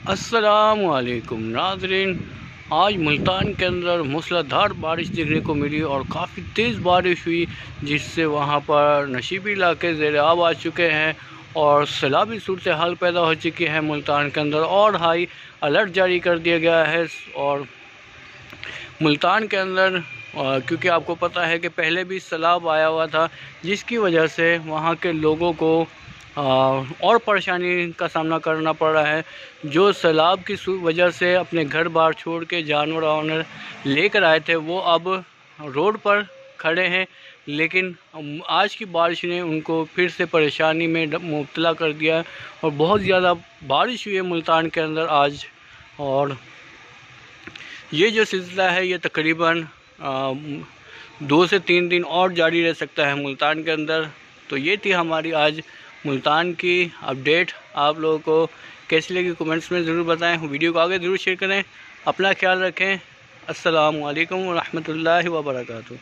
अस्सलामुअलैकुम नाज़रीन, आज मुल्तान के अंदर मूसलाधार बारिश देखने को मिली और काफ़ी तेज़ बारिश हुई, जिससे वहाँ पर नशीबी इलाके ज़ेर आब आ चुके हैं और सैलाबी सूरत हाल पैदा हो चुकी है मुल्तान के अंदर और हाई अलर्ट जारी कर दिया गया है। और मुल्तान के अंदर क्योंकि आपको पता है कि पहले भी सैलाब आया हुआ था, जिसकी वजह से वहाँ के लोगों को और परेशानी का सामना करना पड़ रहा है। जो सैलाब की वजह से अपने घर बार छोड़ के जानवर वानवर लेकर आए थे, वो अब रोड पर खड़े हैं, लेकिन आज की बारिश ने उनको फिर से परेशानी में मुब्तला कर दिया और बहुत ज़्यादा बारिश हुई है मुल्तान के अंदर आज। और ये जो सिलसिला है ये तकरीबन 2 से 3 दिन और जारी रह सकता है मुल्तान के अंदर। तो ये थी हमारी आज मुल्तान की अपडेट। आप लोगों को कैसी लगी कमेंट्स में ज़रूर बताएं। वीडियो को आगे ज़रूर शेयर करें। अपना ख्याल रखें। अस्सलामु अलैकुम व रहमतुल्लाहि व बरकातुहू।